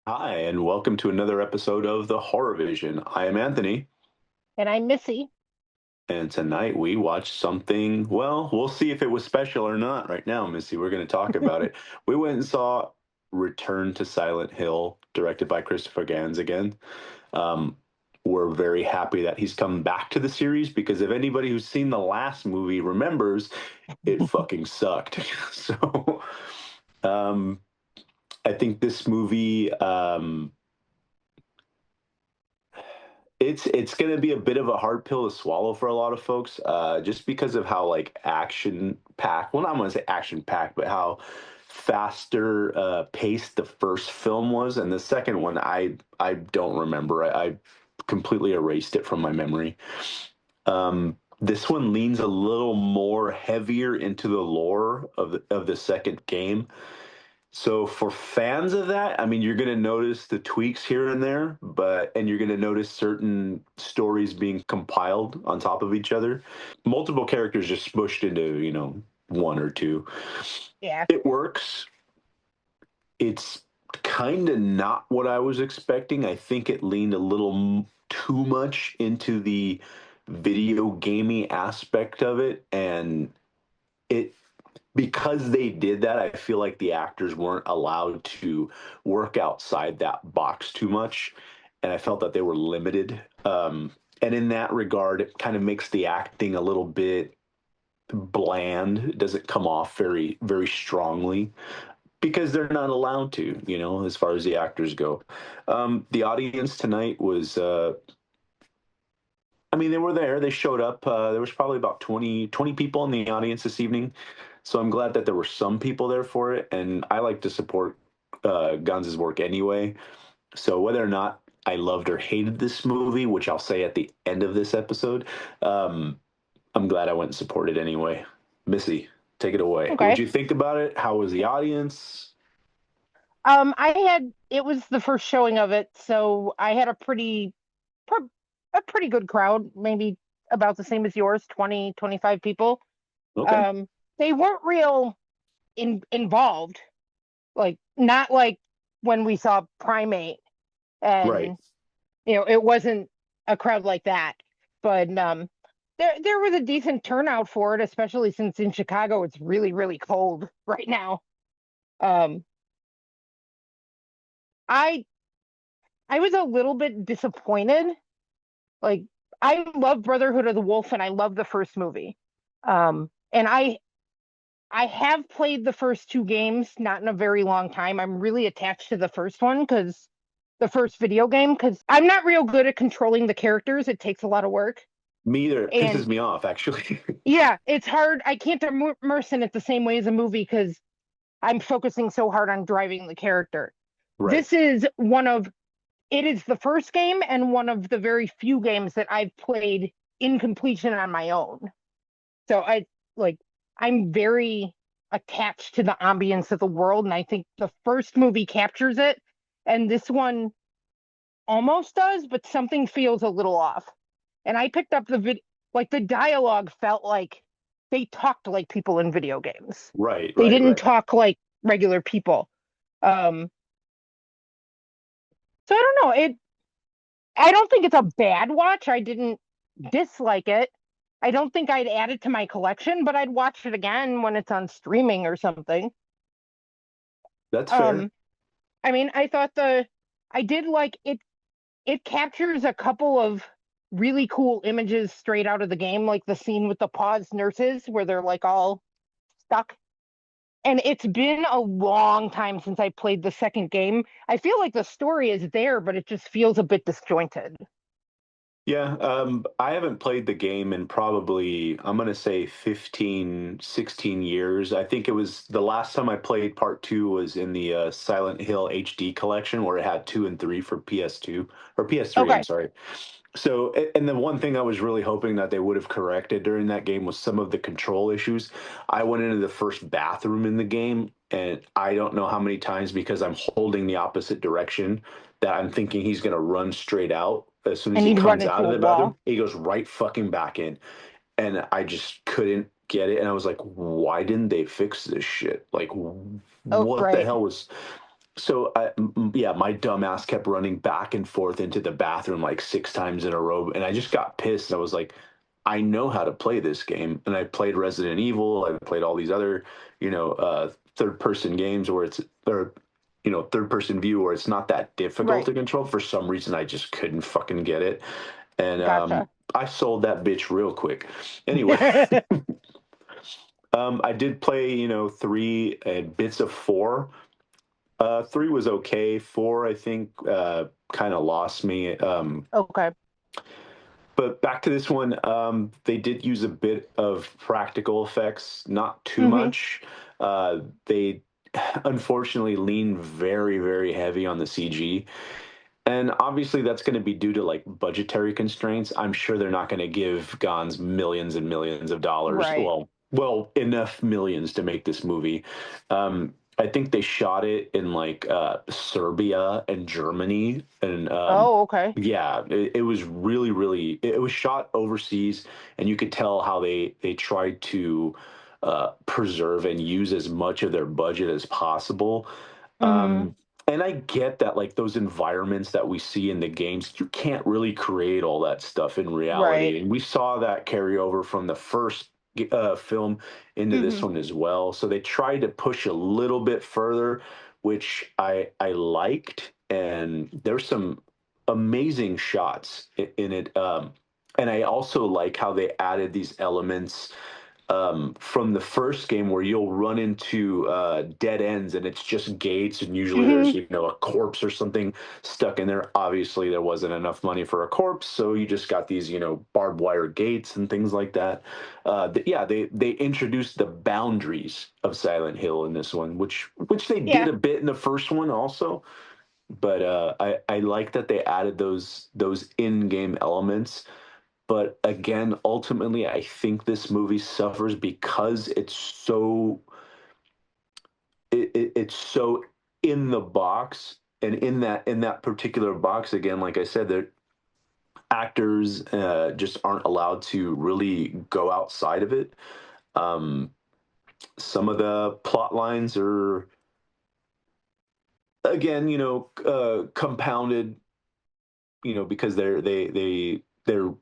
Hi, and welcome to another episode of the Horror Vision. I am Anthony, And I'm Missy. and tonight we watched something. Well, we'll see if it was special or not right now, Missy. We're going to talk about it. We went and saw Return to Silent Hill, directed by Christopher Gans again. Um, we're very happy that he's come back to the series because if anybody who's seen the last movie remembers, it fucking sucked. So, um, I think this movie. It's going to be a bit of a hard pill to swallow for a lot of folks, just because of how like action packed. Well, not want to say action packed, but how faster paced the first film was, and the second one I don't remember. I completely erased it from my memory. This one leans a little more heavier into the lore of the second game, so for fans of that, I mean, you're going to notice the tweaks here and there, and you're going to notice certain stories being compiled on top of each other. Multiple characters just smushed into, one or two. Yeah. It works. It's kind of not what I was expecting. I think it leaned a little too much into the video gaming aspect of it, and it because they did that, I feel like the actors weren't allowed to work outside that box too much, and I felt that they were limited. And in that regard, it kind of makes the acting a little bit bland. It doesn't come off very, very strongly because they're not allowed to, as far as the actors go. The audience tonight was, I mean, they were there. They showed up. There was probably about 20 people in the audience this evening. So I'm glad that there were some people there for it. And I like to support Guns' work anyway. So whether or not I loved or hated this movie, which I'll say at the end of this episode, um, I'm glad I went and supported anyway. Missy, take it away. What'd Okay. you think about it? How was the audience? It was the first showing of it, so I had pro- a pretty good crowd, maybe about the same as yours, 20, 25 people. Okay. Um, they weren't real involved, like not like when we saw Primate, Right. and it wasn't a crowd like that. But there was a decent turnout for it, especially since in Chicago it's really, really cold right now. Um, I I was a little bit disappointed. Like I love Brotherhood of the Wolf and I love the first movie. And I have played the first two games, not in a very long time. I'm really attached to the first one because the first video game, because I'm not real good at controlling the characters. It takes a lot of work. Me either. It pisses And me off, actually. yeah, it's hard. I can't immerse in it the same way as a movie because I'm focusing so hard on driving the character. Right. This is it is the first game and one of the very few games that I've played in completion on my own. So like I'm very attached to the ambience of the world, and I think the first movie captures it, and this one almost does, but something feels a little off. And I picked up like the dialogue felt like they talked like people in video games. Right. They Right. didn't Right. talk like regular people. Um, so I don't know. I don't think it's a bad watch. I didn't dislike it. I don't think I'd add it to my collection, but I'd watch it again when it's on streaming or something. That's fair. Um, I mean, I did like it. It captures a couple of really cool images straight out of the game, like the scene with the paused nurses where they're like all stuck. And it's been a long time since I played the second game. I feel like the story is there, but it just feels a bit disjointed. Yeah, I haven't played the game in probably, I'm gonna say 15, 16 years. I think it was the last time I played part two was in the Silent Hill HD collection where it had two and three for PS2 or PS3, I'm Okay. sorry. So, and the one thing I was really hoping that they would have corrected during that game was some of the control issues. I went into the first bathroom in the game, and I don't know how many times because I'm holding the opposite direction that I'm thinking he's going to run straight out. As soon as And he you'd run comes into out of a the bathroom, wall. he goes right fucking back in. And I just couldn't get it. And I was like, why didn't they fix this shit? Like, Oh, what the right. hell was. So yeah, my dumbass kept running back and forth into the bathroom like 6 times in a row, and I just got pissed. I was like, I know how to play this game, and I played Resident Evil. I played all these other, third person games where it's or third person view where it's not that difficult Right. to control. For some reason, I just couldn't fucking get it, and Gotcha. I sold that bitch real quick. Anyway, I did play three and bits of four. Three was okay. Four, I think, kind of lost me. Okay. But back to this one, they did use a bit of practical effects, not too Hmm. much. They unfortunately lean very, very heavy on the CG. And obviously, that's going to be due to like budgetary constraints. I'm sure they're not going to give Gans millions and millions of dollars. Right. Well, enough millions to make this movie. I think they shot it in like Serbia and Germany, and Oh, okay. yeah, it was really, really. It was shot overseas, and you could tell how they tried to preserve and use as much of their budget as possible. Hmm. Um, and I get that, like those environments that we see in the games, you can't really create all that stuff in Right. reality. And we saw that carry over from the first film into this Hmm. one as well. So they tried to push a little bit further, which I liked. And there's some amazing shots in it. And I also like how they added these elements from the first game where you'll run into dead ends and it's just gates and usually there's Hmm. a corpse or something stuck in there. Obviously there wasn't enough money for a corpse, so you just got these barbed wire gates and things like that. Yeah, they introduced the boundaries of Silent Hill in this one, which they did Yeah. a bit in the first one also. But I like that they added those in-game elements. But again, ultimately, I think this movie suffers because it's so in the box, and in that particular box again, like I said, the actors just aren't allowed to really go outside of it. Um, some of the plot lines are again, compounded, because they're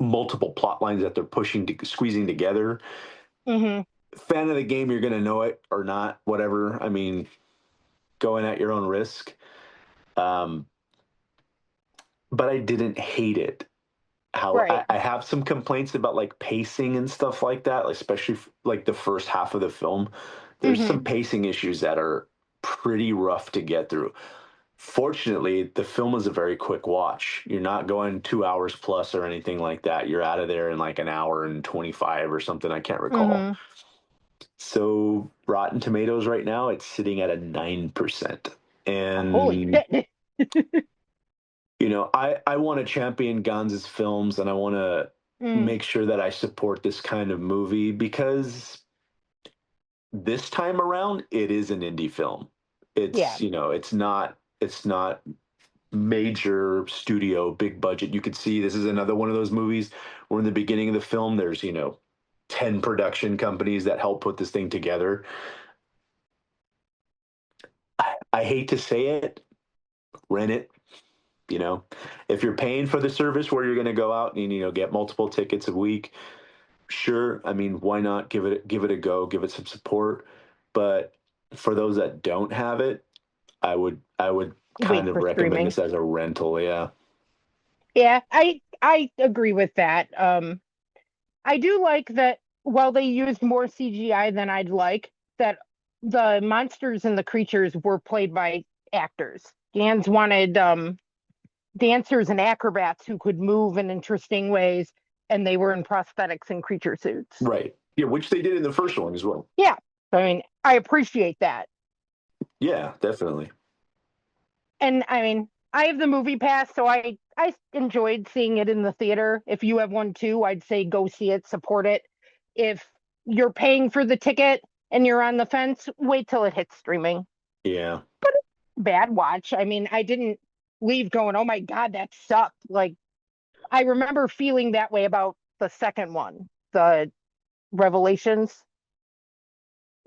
multiple plot lines that they're pushing to squeezing together. Hmm. Fan of the game, you're gonna know it or not, whatever. I mean, going at your own risk. Um, but I didn't hate it. How Right. I have some complaints about like pacing and stuff like that, especially like the first half of the film. There's Hmm. some pacing issues that are pretty rough to get through. Fortunately, the film is a very quick watch. You're not going 2 hours plus or anything like that. You're out of there in like an hour and 25 or something. I can't recall. Hmm. So Rotten Tomatoes right now, it's sitting at a 9%. Holy And shit. I want to champion Ganz's films, and I want to Mm. make sure that I support this kind of movie because this time around it is an indie film. Yeah. It's not major studio, big budget. You could see this is another one of those movies where in the beginning of the film there's 10 production companies that help put this thing together. I hate to say it, rent it. You know, if you're paying for the service where you're going to go out and get multiple tickets a week, sure. I mean, why not give it a go, give it some support. But for those that don't have it, I would Wait kind of for recommend streaming. this as a rental. Yeah, Yeah, I agree with that. I do like that while they used more CGI than I'd like, that the monsters and the creatures were played by actors. Gans wanted dancers and acrobats who could move in interesting ways, and they were in prosthetics and creature suits. right. Yeah, which they did in the first one as well. Yeah, I mean, I appreciate that. Yeah, definitely. And I mean, I have the movie pass, so I enjoyed seeing it in the theater. If you have one too, I'd say go see it, support it. If you're paying for the ticket and you're on the fence, wait till it hits streaming. Yeah. Bad watch. I mean, I didn't leave going, "Oh my God, that sucked." Like I remember feeling that way about the second one, the Revelations.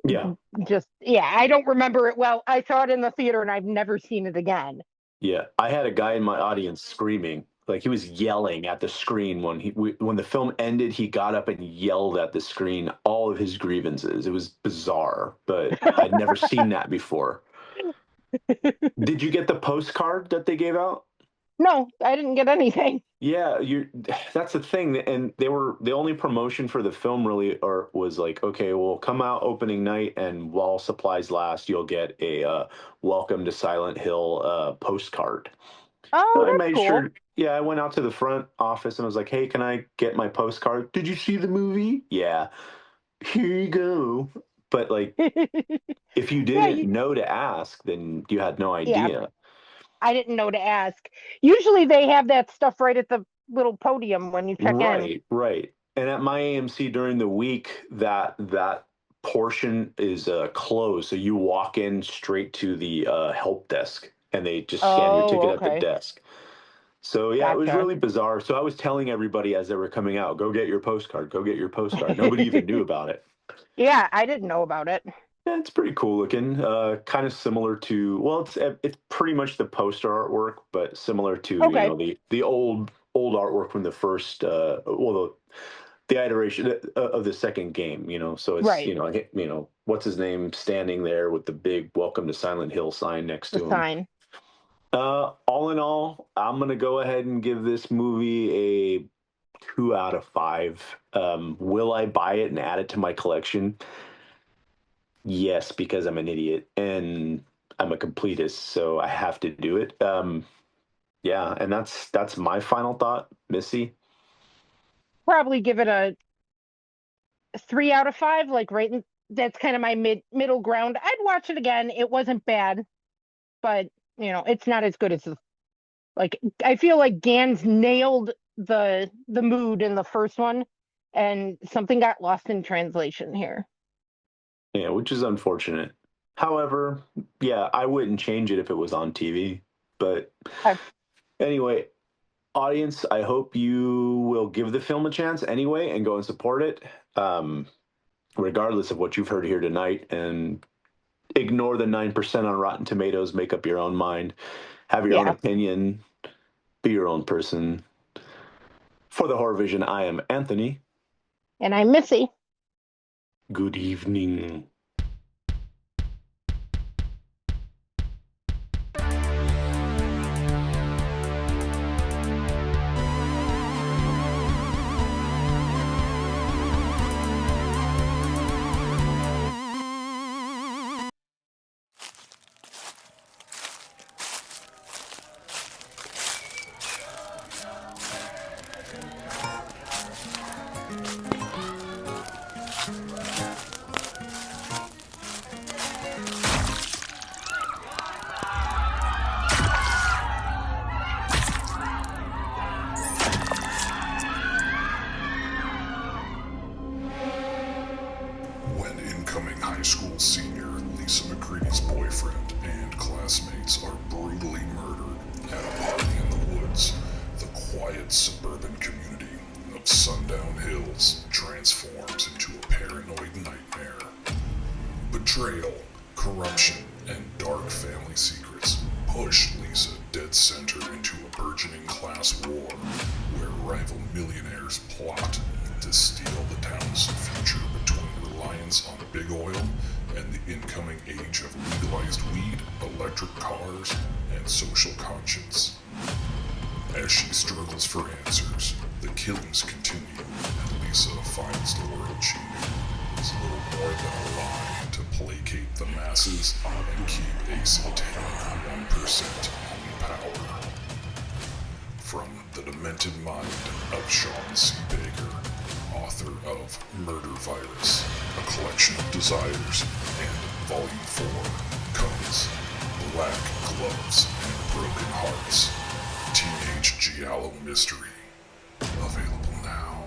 Yeah. Just, yeah, I don't remember it well. I saw it in the theater and I've never seen it again. Yeah, I had a guy in my audience screaming, like he was yelling at the screen when the film ended. He got up and yelled at the screen all of his grievances. It was bizarre, but I'd never seen that before. Did you get the postcard that they gave out? No, I didn't get anything. Yeah, you that's the thing, and they were the only promotion for the film really or was like, okay, well, come out opening night, and while supplies last, you'll get a Welcome to Silent Hill postcard. Oh, I that's made cool. sure. Yeah, I went out to the front office and I was like, "Hey, can I get my postcard? Did you see the movie? Yeah, here you go." But like, if you Yeah, didn't know to ask, then you had no yeah, idea. I didn't know to ask. Usually they have that stuff right at the little podium when you check in. Right, right. And at my AMC during the week, that portion is closed, so you walk in straight to the help desk, and they just scan your Oh, ticket at the okay. desk. So yeah, it was Gotcha. really bizarre. So I was telling everybody as they were coming out, "Go get your postcard. Go get your postcard." Nobody even knew about it. Yeah, I didn't know about it. Yeah, it's pretty cool looking. Kind of similar to well, it's pretty much the poster artwork, but similar to Okay, the old artwork from the first the iteration of the second game. So it's right. what's his name standing there with the big "Welcome to Silent Hill" sign next The to him. sign. All in all, I'm gonna go ahead and give this movie a 2 out of 5. Will I buy it and add it to my collection? Yes, because I'm an idiot and I'm a completist, so I have to do it. Yeah, and that's my final thought, Missy. Probably give it a 3 out of 5, like right in, that's kind of my middle ground. I'd watch it again. It wasn't bad, but it's not as good as the like I feel like Gans nailed the mood in the first one and something got lost in translation here. Yeah, which is unfortunate. However, yeah, I wouldn't change it if it was on TV. But I, anyway, audience, I hope you will give the film a chance anyway and go and support it, regardless of what you've heard here tonight. And ignore the 9% on Rotten Tomatoes. Make up your own mind. Have your own yeah, opinion. Be your own person. For the Horror Vision, I am Anthony. and I'm Missy. Good evening. When incoming high school senior Lisa McCready's boyfriend and classmates are brutally murdered at a party in the woods, the quiet suburban community of Sundown Hills transforms into a paranoid nightmare. Betrayal, corruption, and dark family secrets push Lisa dead center into a burgeoning class war where rival millionaires plot to steal the town's future between reliance on big oil and the incoming age of legalized weed, electric cars, and social conscience. As she struggles for answers, the killings continue, and Lisa finds the world she knew is little more than a lie to placate the masses and keep a satanic 1% in power. From the demented mind of Sean C. Baker, author of Murder Virus, A Collection of Desires, and Volume 4, comes Black Gloves and Broken Hearts, Teenage Giallo Mystery. Available now.